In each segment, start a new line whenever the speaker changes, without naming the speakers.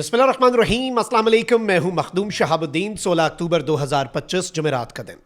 बिस्मिल्लाहिर्रहमानिर्रहीम, अस्सलाम वालेकुम। मैं हूं मखदूम शहाबुद्दीन। 16 अक्टूबर 2025 जुमेरात का दिन।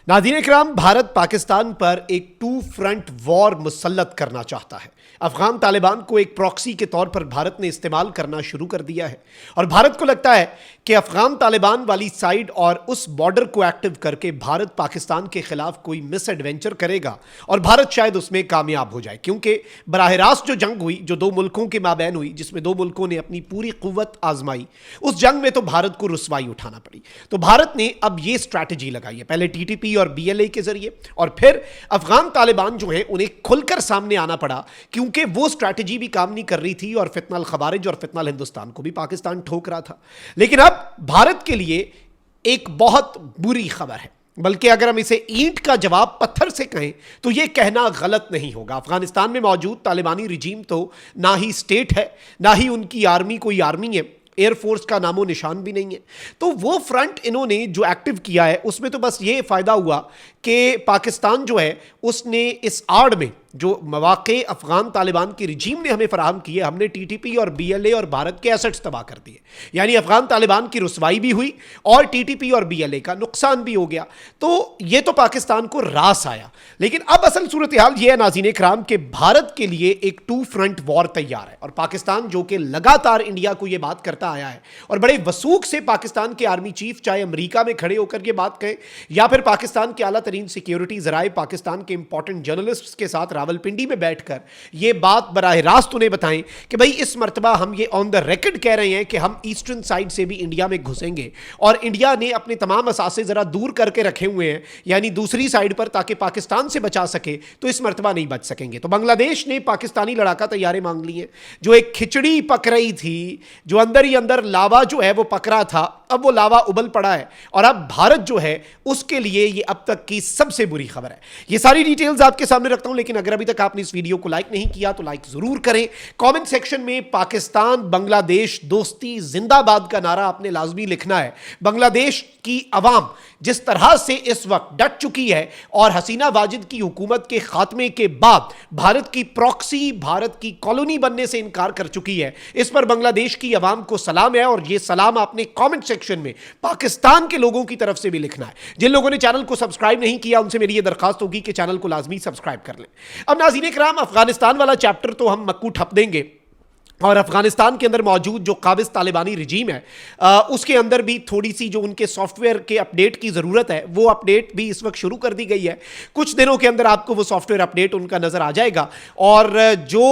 नाज़रीन इकराम, भारत पाकिस्तान पर एक टू फ्रंट वॉर मुसल्लत करना चाहता है। अफगान तालिबान को एक प्रॉक्सी के तौर पर भारत ने इस्तेमाल करना शुरू कर दिया है और भारत को लगता है कि अफगान तालिबान वाली साइड और उस बॉर्डर को एक्टिव करके भारत पाकिस्तान के खिलाफ कोई मिस एडवेंचर करेगा और भारत शायद उसमें कामयाब हो जाए, क्योंकि बराह रास्त जो जंग हुई, जो दो मुल्कों के माबैन हुई, जिसमें दो मुल्कों ने अपनी पूरी कुव्वत आजमाई, उस जंग में तो भारत को रुसवाई उठाना पड़ी। तो भारत ने अब ये स्ट्रैटेजी लगाई है, पहले टीटीपी और बीएलए के जरिए, और फिर अफगान तालिबान जो है उन्हें खुलकर सामने आना पड़ा, क्योंकि वो स्ट्रैटेजी भी काम नहीं कर रही थी और फितनल खवारिज और फितनल हिंदुस्तान को भी पाकिस्तान ठोक रहा था। लेकिन अब भारत के लिए एक बहुत बुरी खबर है, बल्कि अगर हम इसे ईंट का जवाब पत्थर से कहें तो यह कहना गलत नहीं होगा। अफगानिस्तान में मौजूद तालिबानी रिजीम तो ना ही स्टेट है, ना ही उनकी आर्मी कोई आर्मी है, एयरफोर्स का नामो निशान भी नहीं है। तो वो फ्रंट इन्होंने जो एक्टिव किया है उसमें तो बस ये फायदा हुआ कि पाकिस्तान जो है उसने इस आड़ में जो मौके अफगान तालिबान की रिजीम ने हमें फराहम किए, हमने टीटीपी और बीएलए और भारत के एसेट्स तबाह कर दिए। यानी अफगान तालिबान की रुसवाई भी हुई और टीटीपी और बीएलए का नुकसान भी हो गया। तो ये तो पाकिस्तान को रास आया। लेकिन अब असल सूरत हाल यह है नाज़रीन इकराम के भारत के लिए एक टू फ्रंट वॉर तैयार है और पाकिस्तान जो कि लगातार इंडिया को यह बात करता आया है और बड़े वसूख से पाकिस्तान के आर्मी चीफ चाहे अमेरिका में खड़े होकर यह बात कहें या फिर पाकिस्तान के आला तरीन सिक्योरिटी जराए पाकिस्तान के इंपॉर्टेंट जर्नलिस्ट्स के साथ रावलपिंडी में बैठकर ये बात बराह रास्त उन्हें बताएं कि भाई इस मर्तबा हम ये ऑन द रिकॉर्ड कह रहे हैं कि हम ईस्टर्न साइड से भी इंडिया में घुसेंगे और इंडिया ने अपने तमाम असासे जरा दूर करके रखे हुए हैं, यानी दूसरी साइड पर, ताकि पाकिस्तान से बचा सके। तो इस मर्तबा नहीं बच सकेंगे। तो बांग्लादेश ने पाकिस्तानी लड़ाका तैयारे मांग ली हैं। जो एक खिचड़ी पक रही थी, जो अंदर ही अंदर लावा जो है वो पक रहा था, अब वो लावा उबल पड़ा है और अब भारत जो है उसके लिए ये अब तक की सबसे बुरी खबर है। ये सारी डिटेल्स आपके सामने रखता हूं, लेकिन अगर अभी तक आपने इस वीडियो को लाइक नहीं किया तो लाइक जरूर करें। कमेंट सेक्शन में पाकिस्तान बांग्लादेश दोस्ती जिंदाबाद का नारा आपने लाजमी लिखना है। बांग्लादेश की अवाम जिस तरह से इस वक्त डट चुकी है और हसीना वाजिद की हुकूमत के खात्मे के बाद भारत की प्रॉक्सी, भारत की कॉलोनी बनने से इनकार कर चुकी है, इस पर बांग्लादेश की अवाम को सलाम है और यह सलाम आपने कमेंट सेक्शन में पाकिस्तान के लोगों की तरफ से भी लिखना है। जिन लोगों ने चैनल को सब्सक्राइब नहीं किया उनसे मेरी यह दरखास्त होगी कि चैनल को लाजमी सब्सक्राइब कर लें। अब नाज़रीन इकराम, अफगानिस्तान वाला चैप्टर तो हम मक्कू ठप देंगे और अफगानिस्तान के अंदर मौजूद जो काबिज तालिबानी रिजीम है उसके अंदर भी थोड़ी सी जो उनके सॉफ्टवेयर के अपडेट की ज़रूरत है, वो अपडेट भी इस वक्त शुरू कर दी गई है। कुछ दिनों के अंदर आपको वो सॉफ्टवेयर अपडेट उनका नज़र आ जाएगा और जो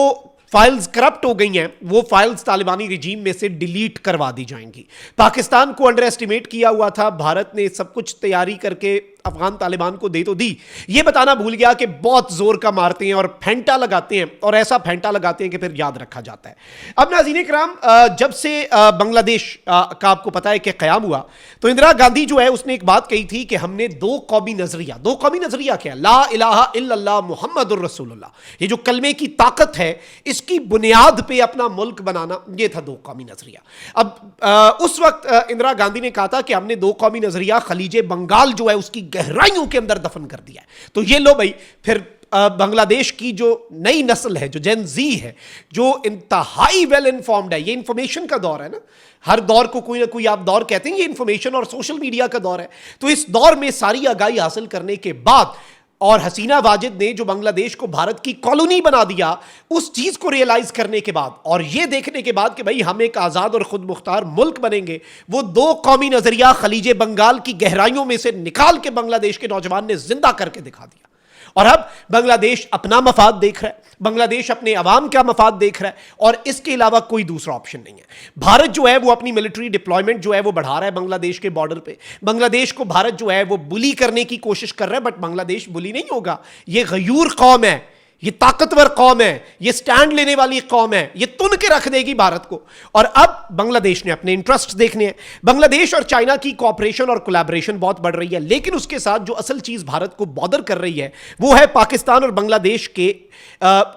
फाइल्स करप्ट हो गई हैं वो फाइल्स तालिबानी रिजीम में से डिलीट करवा दी जाएंगी। पाकिस्तान को अंडर एस्टिमेट किया हुआ था, भारत ने सब कुछ तैयारी करके अफगान तालिबान को दे तो दी, ये बताना भूल गया कि बहुत जोर का मारते हैं और फेंटा लगाते हैं और ऐसा फेंटा लगाते हैं कि फिर याद रखा जाता है। अब नाज़रीन इकराम, जब से बांग्लादेश का आपको पता है कि क़याम हुआ तो इंदिरा गांधी जो है उसने एक बात कही थी कि हमने दो कौमी नजरिया क्या, ला इलाहा इल्लल्लाह मुहम्मदुर रसूलुल्लाह, ये जो कलमे की ताकत है इसकी बुनियाद पे अपना मुल्क बनाना, ये था दो कौमी नजरिया। अब उस वक्त इंदिरा गांधी ने कहा था कि हमने दो कौमी नजरिया खलीजे बंगाल जो है उसकी गहराइयों के अंदर दफन कर दिया है। तो ये लो भाई, फिर बांग्लादेश की जो नई नस्ल है, जो जेन जी है, जो इंतहाई वेल इन्फॉर्म्ड है, ये इंफॉर्मेशन का दौर है ना, हर दौर को कोई ना कोई आप दौर कहते हैं, ये इंफॉर्मेशन और सोशल मीडिया का दौर है। तो इस दौर में सारी आगाही हासिल करने के बाद और हसीना वाजिद ने जो बांग्लादेश को भारत की कॉलोनी बना दिया, उस चीज को रियलाइज करने के बाद और यह देखने के बाद कि भाई हम एक आजाद और खुद मुख्तार मुल्क बनेंगे, वो दो कौमी नजरिया खलीजे बंगाल की गहराइयों में से निकाल के बांग्लादेश के नौजवान ने जिंदा करके दिखा दिया। और अब बांग्लादेश अपना मफाद देख रहा है, बांग्लादेश अपने अवाम का मफाद देख रहा है और इसके अलावा कोई दूसरा ऑप्शन नहीं है। भारत जो है वो अपनी मिलिट्री डिप्लॉयमेंट जो है वो बढ़ा रहा है बांग्लादेश के बॉर्डर पे। बांग्लादेश को भारत जो है वो बुली करने की कोशिश कर रहा है, बट बांग्लादेश बुली नहीं होगा। ये गयूर कौम है, ये ताकतवर कौम है, ये स्टैंड लेने वाली कौम है, ये तुन के रख देगी भारत को। और अब बांग्लादेश ने अपने इंटरेस्ट देखने हैं। बांग्लादेश और चाइना की कोऑपरेशन और कोलैबोरेशन बहुत बढ़ रही है, लेकिन उसके साथ जो असल चीज भारत को बॉदर कर रही है वो है पाकिस्तान और बांग्लादेश के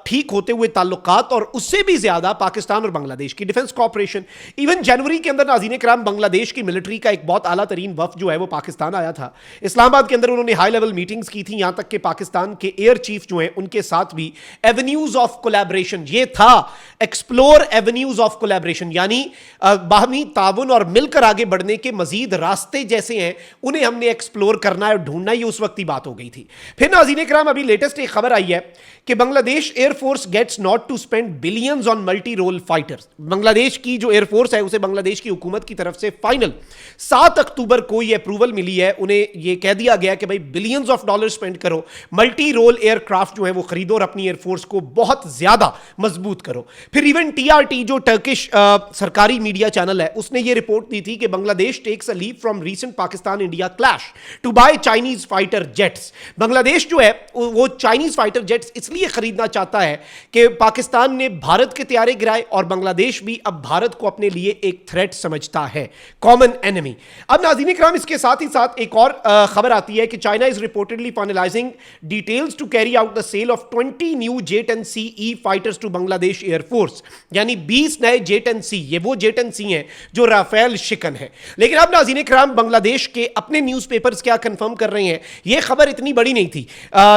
ठीक होते हुए ताल्लुकात और उससे भी ज्यादा पाकिस्तान और बांग्लादेश की डिफेंस कोऑपरेशन। इवन जनवरी के अंदर नाज़रीन इकराम बांग्लादेश की मिलिट्री का एक बहुत आला तरीन वफ्द जो है वो पाकिस्तान आया था। इस्लामाबाद के अंदर उन्होंने हाई लेवल मीटिंग्स की थी, यहां तक कि पाकिस्तान के एयर चीफ जो है उनके साथ भी एवेन्यूज ऑफ कोलैबोरेशन, ये था एक्सप्लोर एवेन्यूज ऑफ कोलैबोरेशन, यानी बाहमी ताउन और मिलकर आगे बढ़ने के मजीद रास्ते जैसे हैं उन्हें हमने एक्सप्लोर करना है, ढूंढना, ये उस वक्त ही बात हो गई थी। फिर नाज़रीन इकराम, अभी लेटेस्ट एक खबर आई है कि Bangladesh air force gets not to spend billions on multi role fighters. Bangladesh की जो एयरफोर्स है उसे बांग्लादेश की हुकूमत की तरफ से फाइनल 7 अक्टूबर को ये अप्रूवल मिली है, उन्हें ये कह दिया गया कि भाई बिलियंस ऑफ डॉलर स्पेंड करो, मल्टी रोल एयरक्राफ्ट जो है वो खरीदो और अपनी एयरफोर्स को बहुत ज्यादा मजबूत करो। फिर इवन टीआरटी जो टर्किश सरकारी मीडिया चैनल है उसने ये रिपोर्ट दी थी कि Bangladesh takes a leap from recent Pakistan India clash to buy Chinese fighter jets. Bangladesh जो है वो चाइनीज फाइटर जेट्स इसलिए खरीदना चाहता है कि पाकिस्तान ने भारत के तैयारे गिराए और बांग्लादेश भी अब भारत को अपने लिए एक थ्रेट समझता है, कॉमन एनिमी। अब नाज़रीन इकराम, इसके साथ ही साथ एक और खबर आती है कि China is reportedly finalising details to carry out the sale of 20 new J-10C fighters to Bangladesh air force, यानी 20 नए J-10C, ये वो J-10C हैं जो राफेल शिकन है। लेकिन अब नाज़रीन इकराम, बांग्लादेश के अपने न्यूज़पेपर्स क्या कंफर्म कर रहे हैं, ये खबर इतनी बड़ी नहीं थी।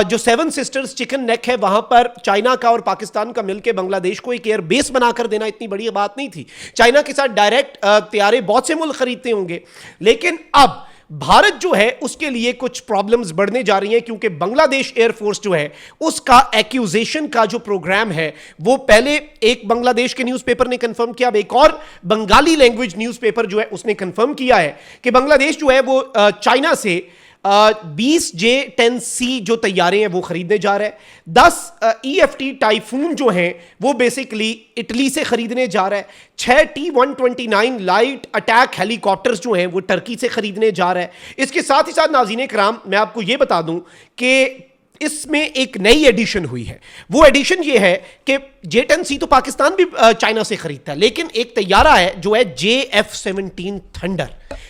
जो 7 सिस्टर्स चिकन नेक है वहां पर चाइना का और पाकिस्तान का मिलकर बांग्लादेश को एक एयर बेस बनाकर देना इतनी बड़ी बात नहीं थी। चाइना के साथ डायरेक्ट तैयारे बहुत से मुल्क खरीदते होंगे, लेकिन अब भारत जो है उसके लिए कुछ प्रॉब्लम्स बढ़ने जा रही हैं, क्योंकि बांग्लादेश एयरफोर्स जो है उसका एक्यूजेशन का जो प्रोग्राम है वो पहले एक बांग्लादेश के न्यूज़पेपर ने कंफर्म किया, अब एक और बंगाली लैंग्वेज न्यूज़पेपर जो है उसने कंफर्म किया है कि बांग्लादेश जो है वो चाइना से 20 J-10C जो तैयारे हैं वो खरीदने जा रहा है। 10 EFT टाइफून जो हैं वो बेसिकली इटली से खरीदने जा रहा है। 6 T-129 लाइट अटैक हेलीकॉप्टर्स जो हैं वो टर्की से खरीदने जा रहा है। इसके साथ ही साथ नाज़रीन इकराम, मैं आपको ये बता दूं कि इसमें एक नई एडिशन हुई है। वो एडिशन ये है कि J-10C तो पाकिस्तान भी चाइना से खरीदता है, लेकिन एक तैयारा है जो है JF-17 थंडर,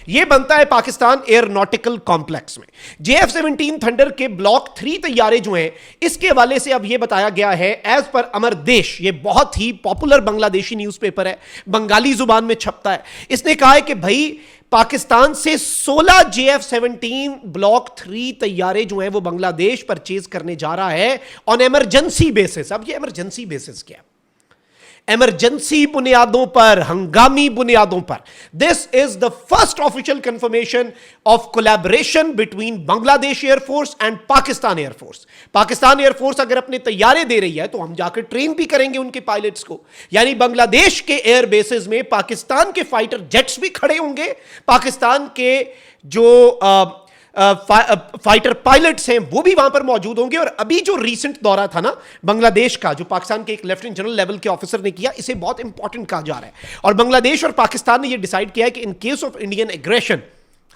ये बनता है पाकिस्तान एयरोनॉटिकल कॉम्प्लेक्स में। JF-17 थंडर के ब्लॉक 3 तैयारे जो हैं इसके हवाले से अब ये बताया गया है, एज पर अमर देश, ये बहुत ही पॉपुलर बांग्लादेशी न्यूज़पेपर है, बंगाली जुबान में छपता है। इसने कहा है कि भाई पाकिस्तान से 16 JF-17 ब्लॉक 3 तैयारे जो हैं वो बांग्लादेश परचेज करने जा रहा है ऑन इमरजेंसी बेसिस। अब ये इमरजेंसी बेसिस क्या है? इमरजेंसी बुनियादों पर, हंगामी बुनियादों पर। This is the first official confirmation of collaboration between Bangladesh air force and Pakistan air force. Pakistan air force अगर अपने तैयारे दे रही है तो हम जाकर ट्रेन भी करेंगे उनके पायलट्स को, यानी बांग्लादेश के एयर बेसेस में पाकिस्तान के फाइटर जेट्स भी खड़े होंगे, पाकिस्तान के जो फाइटर पायलट्स हैं वो भी वहां पर मौजूद होंगे। और अभी जो रीसेंट दौरा था ना बांग्लादेश का, जो पाकिस्तान के एक लेफ्टिनेंट जनरल लेवल के ऑफिसर ने किया, इसे बहुत इंपॉर्टेंट कहा जा रहा है। और बांग्लादेश और पाकिस्तान ने यह डिसाइड किया है कि in case of Indian aggression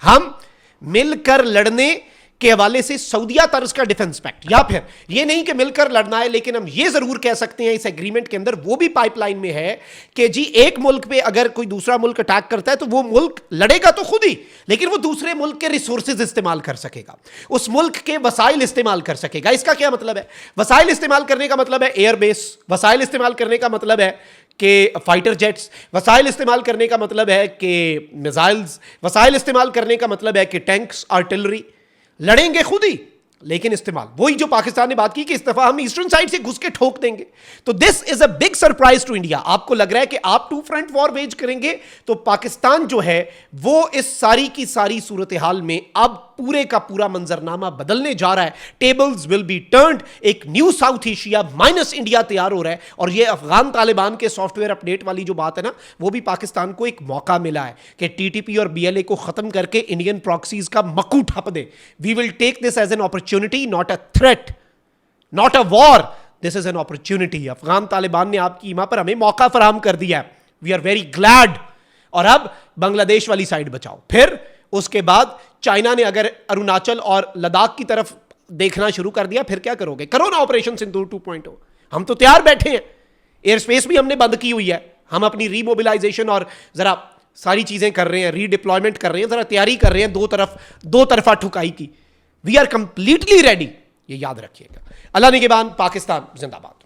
हम मिलकर लड़ने के हवाले से सऊदिया तर्ज का डिफेंस पैक्ट, या फिर ये नहीं कि मिलकर लड़ना है, लेकिन हम ये जरूर कह सकते हैं इस एग्रीमेंट के अंदर वो भी पाइपलाइन में है कि जी एक मुल्क पे अगर कोई दूसरा मुल्क अटैक करता है तो वो मुल्क लड़ेगा तो खुद ही, लेकिन वो दूसरे मुल्क के रिसोर्सेज इस्तेमाल कर सकेगा, उस मुल्क के वसाइल इस्तेमाल कर सकेगा। इसका क्या मतलब है? वसाइल इस्तेमाल करने का मतलब है एयरबेस, वसाइल इस्तेमाल करने का मतलब है कि फाइटर जेट्स, वसाइल इस्तेमाल करने का मतलब है कि मिसाइल्स, वसाइल इस्तेमाल करने का मतलब है कि टैंक्स, आर्टिलरी। लड़ेंगे खुद ही, लेकिन इस्तेमाल वही जो पाकिस्तान ने बात की कि इस दफा हम ईस्टर्न साइड से घुस के ठोक देंगे। तो this is a big surprise to India. आपको लग रहा है कि आप 2 फ्रंट वॉर वेज करेंगे, तो पाकिस्तान जो है वो इस सारी की सारी सूरत हाल में अब पूरे का पूरा मंजरनामा बदलने जा रहा है। Tables will be turned. एक new South Asia minus India तैयार हो रहा है। और ये अफगान तालिबान के सॉफ्टवेयर अपडेट वाली जो बात है ना, वो भी पाकिस्तान को एक मौका मिला है कि TTP और BLA को खत्म करके इंडियन प्रॉक्सीज का मक्कू ठप दे। We will take this as an opportunity, not a threat, not a war, this is an opportunity. Afghan Taliban ने आपकी ईमा पर हमें मौका फराहम कर दिया है। We are very glad. और अब बांग्लादेश वाली साइड बचाओ। फिर उसके बाद चाइना ने अगर अरुणाचल और लद्दाख की तरफ देखना शुरू कर दिया, फिर क्या करोगे? करो ना ऑपरेशन सिंदूर 2.0। हम तो तैयार बैठे हैं, एयर स्पेस भी हमने बंद की हुई है, हम अपनी रीमोबिलाइजेशन और जरा सारी चीजें कर रहे हैं, रीडिप्लॉयमेंट कर रहे हैं, जरा तैयारी कर रहे हैं दो तरफा ठुकाई की। वी आर कंप्लीटली रेडी, ये याद रखिएगा। अल्लाह निगहबान, पाकिस्तान जिंदाबाद।